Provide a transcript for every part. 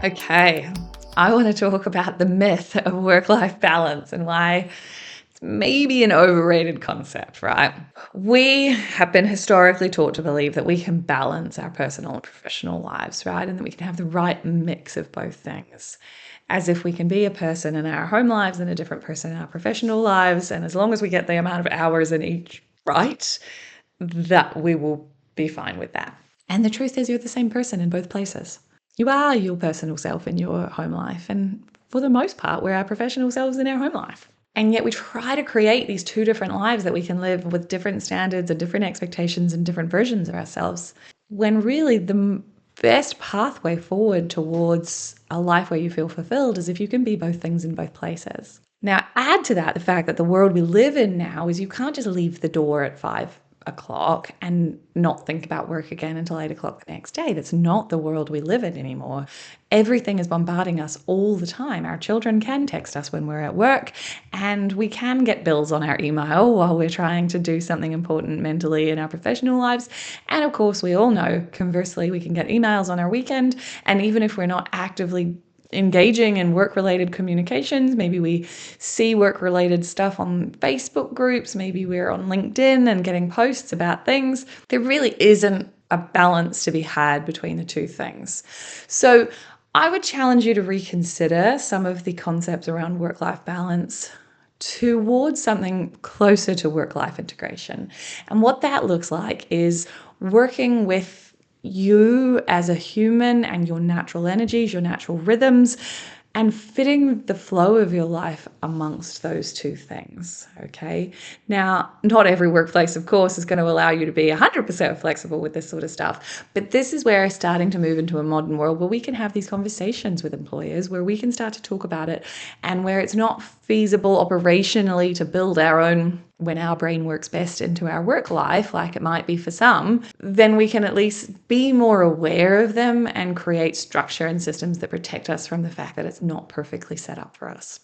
Okay, I want to talk about the myth of work-life balance and why it's maybe an overrated concept, right? We have been historically taught to believe that we can balance our personal and professional lives, right? And that we can have the right mix of both things. As if we can be a person in our home lives and a different person in our professional lives. And as long as we get the amount of hours in each right, that we will be fine with that. And the truth is, you're the same person in both places. You are your personal self in your home life. And for the most part, we're our professional selves in our home life. And yet we try to create these two different lives that we can live with different standards and different expectations and different versions of ourselves. When really the best pathway forward towards a life where you feel fulfilled is if you can be both things in both places. Now, add to that the fact that the world we live in now is you can't just leave the door at 5 o'clock and not think about work again until 8 o'clock the next day. That's not the world we live in anymore. Everything is bombarding us all the time. Our children can text us when we're at work, and we can get bills on our email while we're trying to do something important mentally in our professional lives. And of course, we all know, conversely, we can get emails on our weekend. And even if we're not actively engaging in work-related communications, maybe we see work-related stuff on Facebook groups, maybe we're on LinkedIn and getting posts about things, there really isn't a balance to be had between the two things. So I would challenge you to reconsider some of the concepts around work-life balance towards something closer to work-life integration. And what that looks like is working with you as a human and your natural energies, your natural rhythms, and fitting the flow of your life amongst those two things, okay? Now, not every workplace, of course, is going to allow you to be 100% flexible with this sort of stuff, but this is where we're starting to move into a modern world where we can have these conversations with employers, where we can start to talk about it, and where it's not feasible operationally to build our own when our brain works best into our work life, like it might be for some, then we can at least be more aware of them and create structure and systems that protect us from the fact that it's not perfectly set up for us.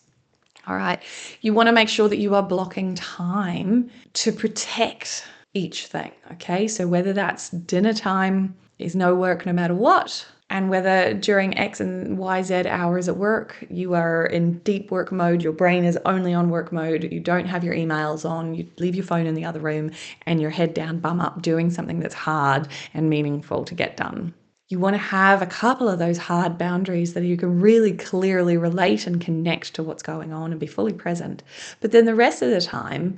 All right. You want to make sure that you are blocking time to protect each thing. Okay. So whether that's dinner time is no work no matter what, and whether during X and YZ hours at work, you are in deep work mode, your brain is only on work mode, you don't have your emails on, you leave your phone in the other room, and you're head down, bum up, doing something that's hard and meaningful to get done. You want to have a couple of those hard boundaries that you can really clearly relate and connect to what's going on and be fully present. But then the rest of the time,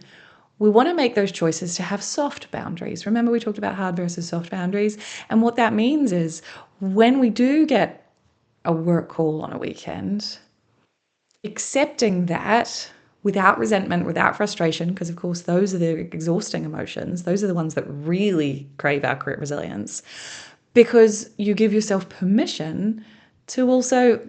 we want to make those choices to have soft boundaries. Remember, we talked about hard versus soft boundaries. And what that means is when we do get a work call on a weekend, accepting that without resentment, without frustration, because of course those are the exhausting emotions. Those are the ones that really crave our career resilience, because you give yourself permission to also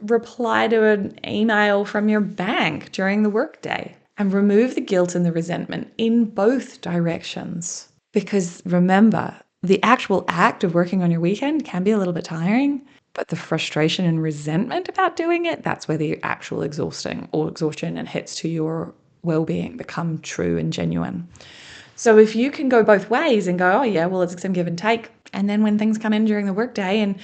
reply to an email from your bank during the workday. And remove the guilt and the resentment in both directions. Because remember, the actual act of working on your weekend can be a little bit tiring, but the frustration and resentment about doing it, that's where the actual exhaustion and hits to your well-being become true and genuine. So if you can go both ways and go, oh yeah, well, it's some give and take. And then when things come in during the workday and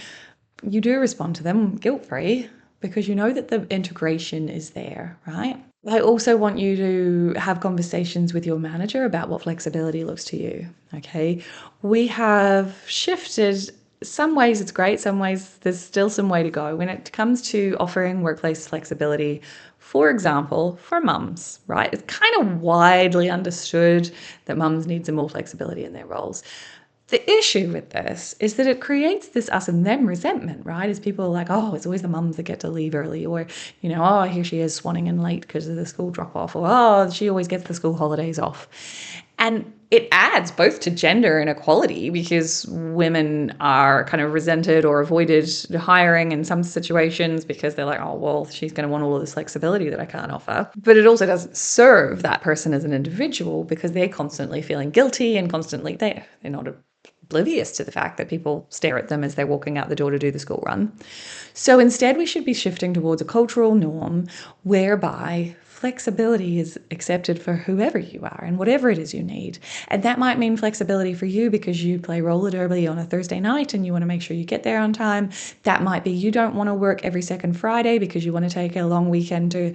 you do respond to them guilt-free, because you know that the integration is there, right? I also want you to have conversations with your manager about what flexibility looks to you, okay? We have shifted. Some ways it's great, some ways there's still some way to go when it comes to offering workplace flexibility. For example, for mums, right? It's kind of widely understood that mums need some more flexibility in their roles. The issue with this is that it creates this us and them resentment, right? As people are like, oh, it's always the mums that get to leave early, or, oh, here she is swanning in late because of the school drop off, or, oh, she always gets the school holidays off. And it adds both to gender inequality because women are kind of resented or avoided hiring in some situations because they're like, oh, well, she's going to want all of this flexibility that I can't offer. But it also doesn't serve that person as an individual because they're constantly feeling guilty and constantly they're not oblivious to the fact that people stare at them as they're walking out the door to do the school run. So instead, we should be shifting towards a cultural norm whereby flexibility is accepted for whoever you are and whatever it is you need. And that might mean flexibility for you because you play roller derby on a Thursday night and you want to make sure you get there on time. That might be you don't want to work every second Friday because you want to take a long weekend to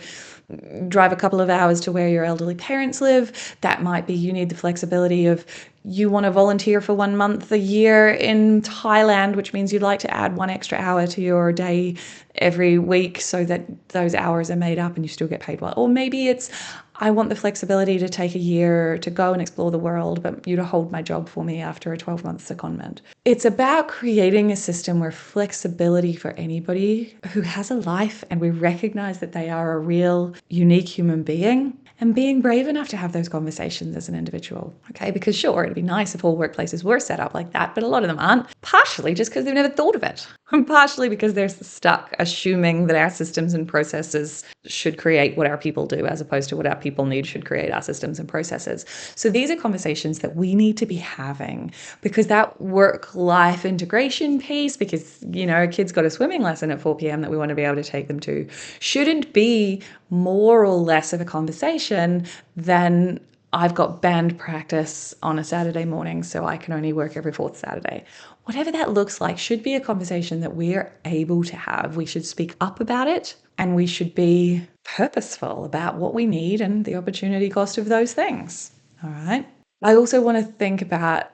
drive a couple of hours to where your elderly parents live. That might be you need the flexibility of you want to volunteer for 1 month a year in Thailand, which means you'd like to add 1 extra hour to your day every week so that those hours are made up and you still get paid well. Or maybe it's, I want the flexibility to take a year to go and explore the world, but you to hold my job for me after a 12-month secondment. It's about creating a system where flexibility for anybody who has a life and we recognize that they are a real, unique human being, and being brave enough to have those conversations as an individual. Okay, because sure, it'd be nice if all workplaces were set up like that, but a lot of them aren't, partially just because they've never thought of it, and partially because they're stuck assuming that our systems and processes should create what our people do as opposed to what our people need should create our systems and processes. So these are conversations that we need to be having, because that work-life integration piece, because, you know, a kid's got a swimming lesson at 4 p.m. that we want to be able to take them to, shouldn't be more or less of a conversation than I've got band practice on a Saturday morning, so I can only work every fourth Saturday. Whatever that looks like should be a conversation that we're able to have. We should speak up about it, and we should be purposeful about what we need and the opportunity cost of those things. All right. I also want to think about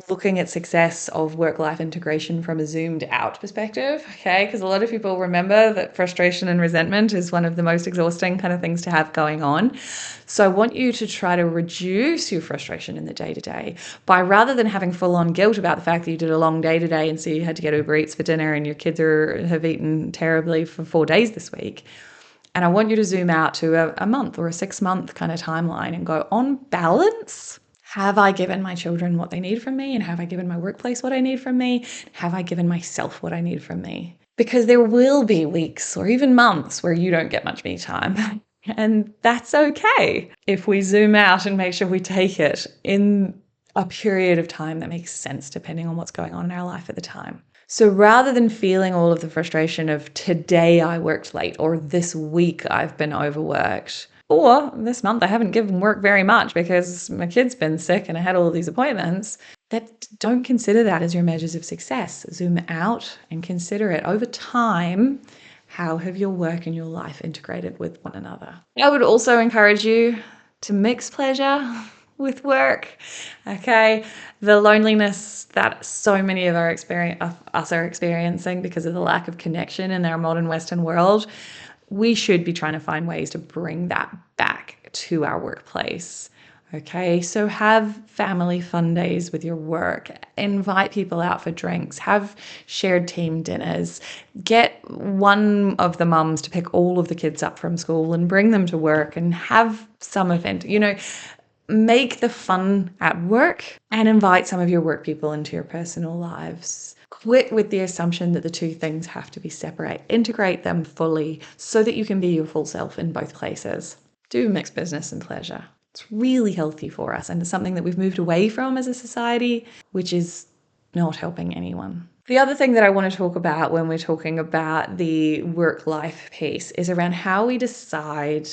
looking at success of work-life integration from a zoomed out perspective, okay? Because a lot of people remember that frustration and resentment is one of the most exhausting kind of things to have going on. So I want you to try to reduce your frustration in the day-to-day by, rather than having full-on guilt about the fact that you did a long day today and so you had to get Uber Eats for dinner and your kids have eaten terribly for 4 days this week. And I want you to zoom out to a month or a 6-month kind of timeline and go, on balance, have I given my children what they need from me? And have I given my workplace what I need from me? Have I given myself what I need from me? Because there will be weeks or even months where you don't get much me time. And that's okay if we zoom out and make sure we take it in a period of time that makes sense depending on what's going on in our life at the time. So rather than feeling all of the frustration of today I worked late or this week I've been overworked, or this month I haven't given work very much because my kid's been sick and I had all of these appointments, don't consider that as your measures of success. Zoom out and consider it over time. How have your work and your life integrated with one another? I would also encourage you to mix pleasure with work. Okay, the loneliness that so many of us are experiencing because of the lack of connection in our modern Western world, we should be trying to find ways to bring that back to our workplace. Okay, so have family fun days with your work, invite people out for drinks, have shared team dinners, get one of the mums to pick all of the kids up from school and bring them to work and have some event, make the fun at work and invite some of your work people into your personal lives. Quit with the assumption that the two things have to be separate. Integrate them fully so that you can be your full self in both places. Do mix business and pleasure. It's really healthy for us, and it's something that we've moved away from as a society, which is not helping anyone. The other thing that I want to talk about when we're talking about the work-life piece is around how we decide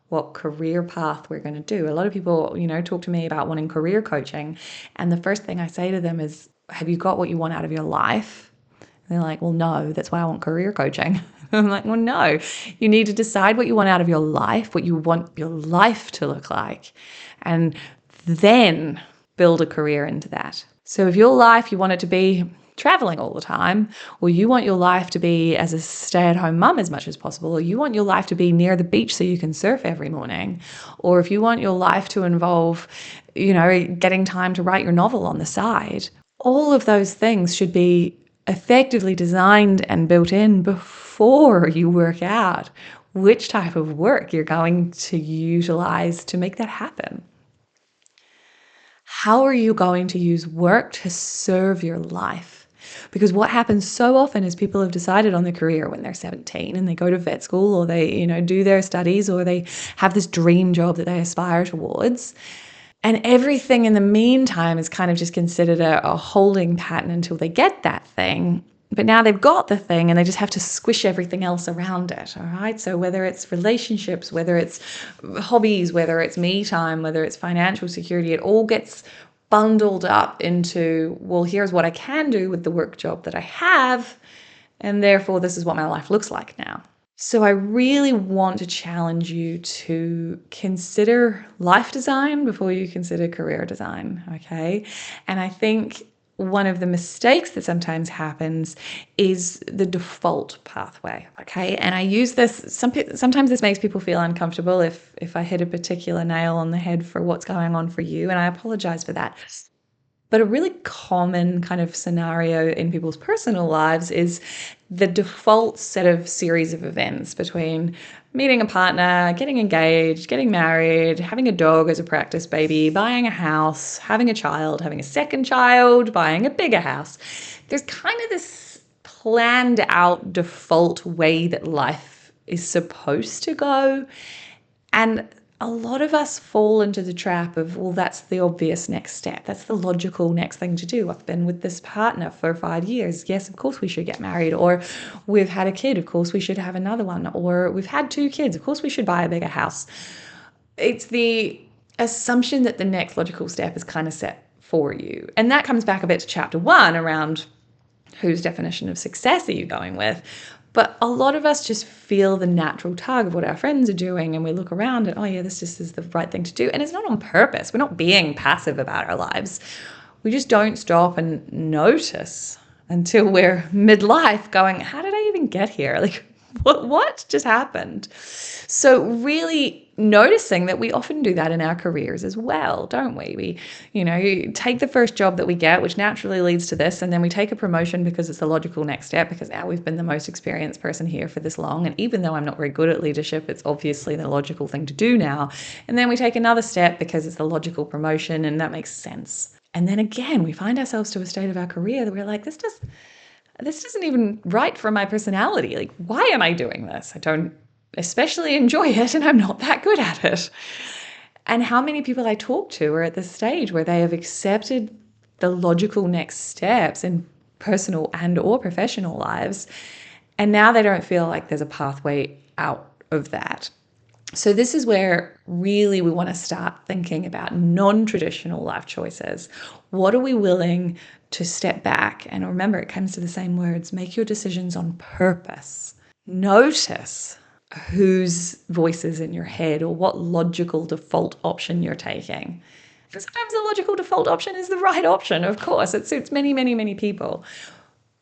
what career path we're going to do. A lot of people, talk to me about wanting career coaching, and the first thing I say to them is, have you got what you want out of your life? And they're like, well, no, that's why I want career coaching. I'm like, well, no, you need to decide what you want out of your life, what you want your life to look like, and then build a career into that. So if your life, you want it to be traveling all the time, or you want your life to be as a stay-at-home mum as much as possible, or you want your life to be near the beach so you can surf every morning, or if you want your life to involve, getting time to write your novel on the side, all of those things should be effectively designed and built in before you work out which type of work you're going to utilize to make that happen. How are you going to use work to serve your life? Because what happens so often is people have decided on their career when they're 17 and they go to vet school, or they, do their studies, or they have this dream job that they aspire towards. And everything in the meantime is kind of just considered a holding pattern until they get that thing. But now they've got the thing and they just have to squish everything else around it. All right. So whether it's relationships, whether it's hobbies, whether it's me time, whether it's financial security, it all gets bundled up into, well, here's what I can do with the work job that I have. And therefore, this is what my life looks like now. So I really want to challenge you to consider life design before you consider career design, okay? And I think one of the mistakes that sometimes happens is the default pathway, okay? And I use this, sometimes this makes people feel uncomfortable if I hit a particular nail on the head for what's going on for you, and I apologize for that. But a really common kind of scenario in people's personal lives is the default set of series of events between meeting a partner, getting engaged, getting married, having a dog as a practice baby, buying a house, having a child, having a second child, buying a bigger house. There's kind of this planned out default way that life is supposed to go. And a lot of us fall into the trap of, well, that's the obvious next step. That's the logical next thing to do. I've been with this partner for 5 years. Yes, of course we should get married. Or we've had a kid. Of course we should have another one. Or we've had 2 kids. Of course we should buy a bigger house. It's the assumption that the next logical step is kind of set for you. And that comes back a bit to chapter 1 around whose definition of success are you going with? But a lot of us just feel the natural tug of what our friends are doing, and we look around and, oh yeah, this just is the right thing to do. And it's not on purpose. We're not being passive about our lives. We just don't stop and notice until we're midlife going, how did I even get here? Like, what just happened? So really noticing that we often do that in our careers as well, don't we? We, take the first job that we get, which naturally leads to this, and then we take a promotion because it's the logical next step, because now we've been the most experienced person here for this long. And even though I'm not very good at leadership, it's obviously the logical thing to do now. And then we take another step because it's the logical promotion, and that makes sense. And then again, we find ourselves to a state of our career that we're like, this isn't even right for my personality. Like, why am I doing this? I don't especially enjoy it, and I'm not that good at it. And how many people I talk to are at this stage where they have accepted the logical next steps in personal and or professional lives, and now they don't feel like there's a pathway out of that. So this is where really we want to start thinking about non-traditional life choices. What are we willing to step back? And remember, it comes to the same words. Make your decisions on purpose. Notice whose voice is in your head or what logical default option you're taking. Sometimes the logical default option is the right option, of course. It suits many, many, many people.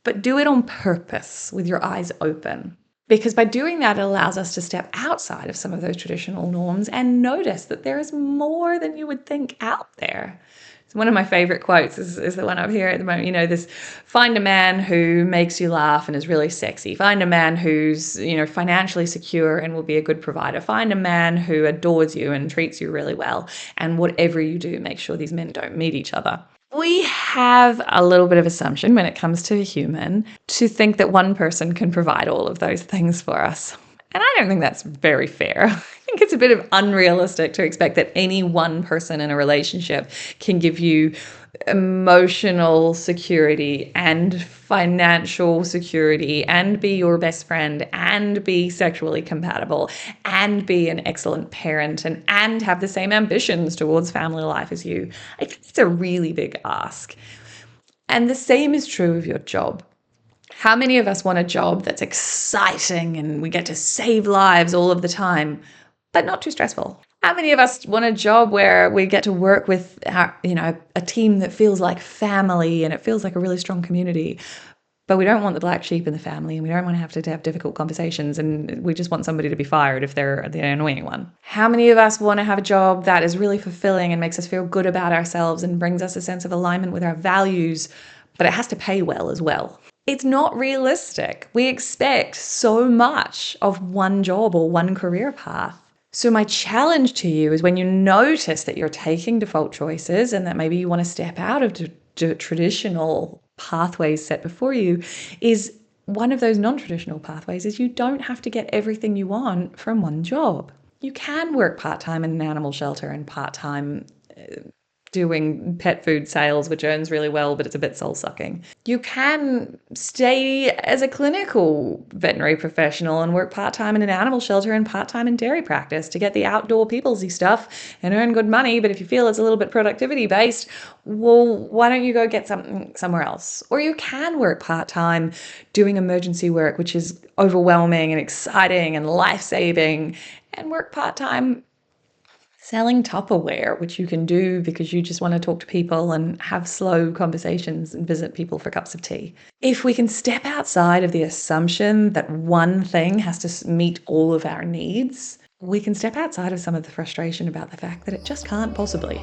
But do it on purpose with your eyes open. Because by doing that, it allows us to step outside of some of those traditional norms and notice that there is more than you would think out there. So one of my favorite quotes is the one up here at the moment, this find a man who makes you laugh and is really sexy. Find a man who's, financially secure and will be a good provider. Find a man who adores you and treats you really well. And whatever you do, make sure these men don't meet each other. We have a little bit of assumption when it comes to a human to think that one person can provide all of those things for us. And I don't think that's very fair. I think it's a bit of unrealistic to expect that any one person in a relationship can give you emotional security and financial security and be your best friend and be sexually compatible and be an excellent parent and have the same ambitions towards family life as you. I think it's a really big ask. And the same is true of your job. How many of us want a job that's exciting and we get to save lives all of the time, but not too stressful? How many of us want a job where we get to work with a team that feels like family and it feels like a really strong community, but we don't want the black sheep in the family and we don't want to have difficult conversations and we just want somebody to be fired if they're the annoying one? How many of us want to have a job that is really fulfilling and makes us feel good about ourselves and brings us a sense of alignment with our values, but it has to pay well as well? It's not realistic. We expect so much of one job or one career path. So my challenge to you is when you notice that you're taking default choices and that maybe you want to step out of traditional pathways set before you, is one of those non-traditional pathways is you don't have to get everything you want from one job. You can work part-time in an animal shelter and part-time doing pet food sales, which earns really well, but it's a bit soul sucking. You can stay as a clinical veterinary professional and work part time in an animal shelter and part time in dairy practice to get the outdoor peoplesy stuff and earn good money. But if you feel it's a little bit productivity based, well, why don't you go get something somewhere else? Or you can work part time doing emergency work, which is overwhelming and exciting and life saving, and work part time selling Tupperware, which you can do because you just want to talk to people and have slow conversations and visit people for cups of tea. If we can step outside of the assumption that one thing has to meet all of our needs, we can step outside of some of the frustration about the fact that it just can't possibly.